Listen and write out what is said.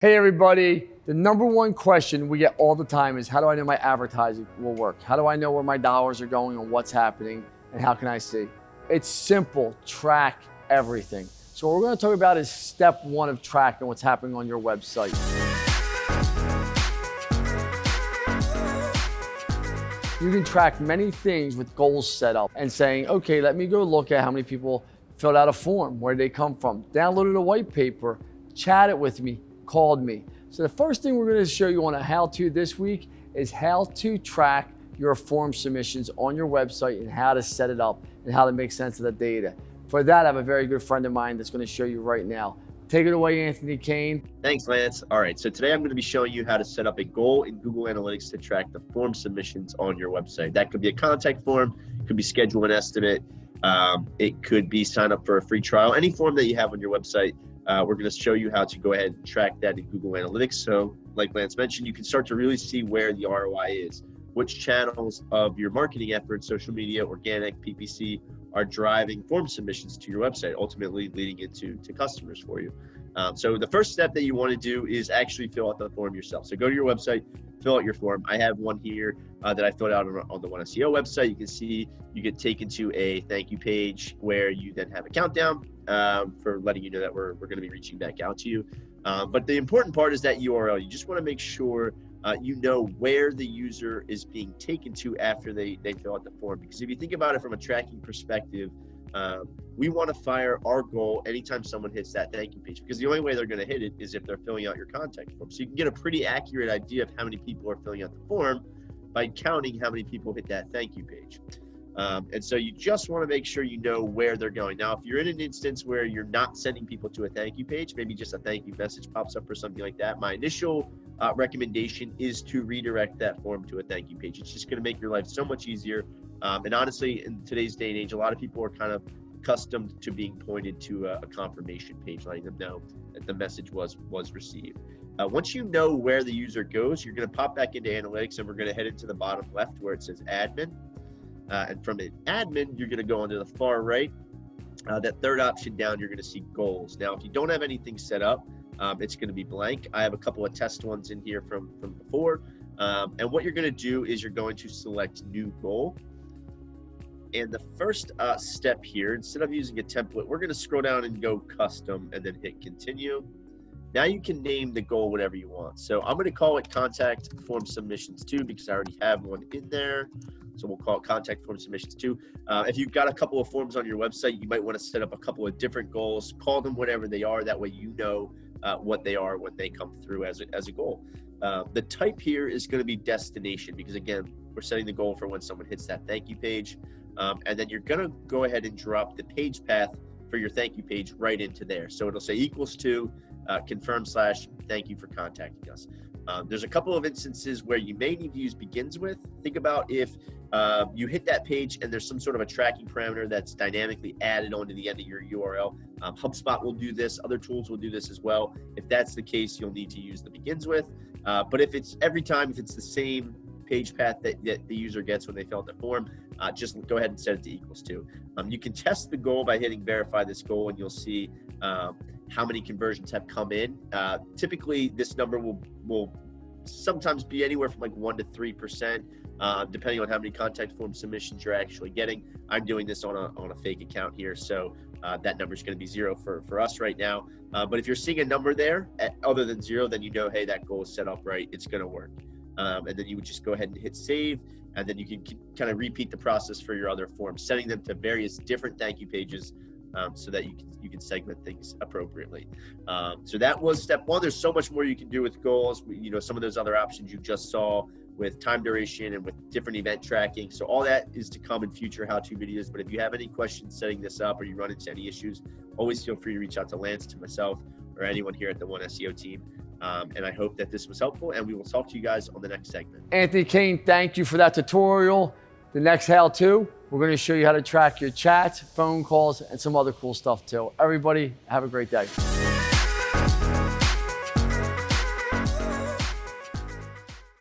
Hey everybody, the number one question we get all the time is how do I know my advertising will work? How do I know where my dollars are going and what's happening and how can I see? It's simple, track everything. So what we're gonna talk about is step one of tracking what's happening on your website. You can track many things with goals set up and saying, okay, let me go look at how many people filled out a form, where did they come from, downloaded a white paper, chat it with me, called me. So the first thing we're going to show you on a how-to this week is how to track your form submissions on your website and how to set it up and how to make sense of the data. For that, I have a very good friend of mine that's going to show you right now. Take it away, Anthony Kane. Thanks, Lance. All right, so today I'm going to be showing you how to set up a goal in Google Analytics to track the form submissions on your website. That could be a contact form, it could be schedule an estimate, it could be sign up for a free trial. Any form that you have on your website, we're going to show you how to go ahead and track that in Google Analytics. So like Lance mentioned, you can start to really see where the ROI is, which channels of your marketing efforts, social media, organic, PPC, are driving form submissions to your website, ultimately leading into customers for you. So the first step that you want to do is actually fill out the form yourself. So go to your website, fill out your form. I have one here that I filled out on the One SEO website. You can see you get taken to a thank you page where you then have a countdown for letting you know that we're going to be reaching back out to you. But the important part is that URL. You just want to make sure you know where the user is being taken to after they fill out the form. Because if you think about it from a tracking perspective, we want to fire our goal anytime someone hits that thank you page, because the only way they're going to hit it is if they're filling out your contact form. So you can get a pretty accurate idea of how many people are filling out the form by counting how many people hit that thank you page. And so you just want to make sure you know where they're going. Now, if you're in an instance where you're not sending people to a thank you page, maybe just a thank you message pops up or something like that, my initial recommendation is to redirect that form to a thank you page. It's just going to make your life so much easier. And honestly, in today's day and age, a lot of people are kind of accustomed to being pointed to a confirmation page, letting them know that the message was received. Once you know where the user goes, you're going to pop back into analytics, and we're going to head into the bottom left where it says admin. And from an admin, you're going to go onto the far right. That third option down, you're going to see goals. Now, if you don't have anything set up, it's going to be blank. I have a couple of test ones in here from before. And what you're going to do is you're going to select new goal. And the first step here, instead of using a template, we're going to scroll down and go custom and then hit continue. Now you can name the goal whatever you want. So I'm going to call it contact form submissions 2 because I already have one in there. So we'll call it contact form submissions 2. If you've got a couple of forms on your website, you might want to set up a couple of different goals, call them whatever they are. That way you know what they are when they come through as a goal. The type here is going to be destination because, again, we're setting the goal for when someone hits that thank you page. And then you're going to go ahead and drop the page path for your thank you page right into there. So it'll say equals to confirm / thank you for contacting us. There's a couple of instances where you may need to use begins with. Think about if you hit that page and there's some sort of a tracking parameter that's dynamically added onto the end of your URL. HubSpot will do this. Other tools will do this as well. If that's the case, you'll need to use the begins with. But if it's every time, if it's the same page path that the user gets when they fill out the form, just go ahead and set it to equals to. You can test the goal by hitting verify this goal, and you'll see how many conversions have come in. Typically, this number will sometimes be anywhere from like 1 to 3%, depending on how many contact form submissions you're actually getting. I'm doing this on a fake account here, so that number is going to be 0 for us right now. But if you're seeing a number there other than 0, then you know, hey, that goal is set up right. It's going to work. And then you would just go ahead and hit save, and then you can kind of repeat the process for your other forms, setting them to various different thank you pages so that you can segment things appropriately. So that was step 1. There's so much more you can do with goals. Some of those other options you just saw with time duration and with different event tracking. So all that is to come in future how-to videos. But if you have any questions setting this up or you run into any issues, always feel free to reach out to Lance, to myself, or anyone here at the One SEO team. And I hope that this was helpful, and we will talk to you guys on the next segment. Anthony Kane, thank you for that tutorial. The next how-to, we're going to show you how to track your chats, phone calls, and some other cool stuff too. Everybody, have a great day.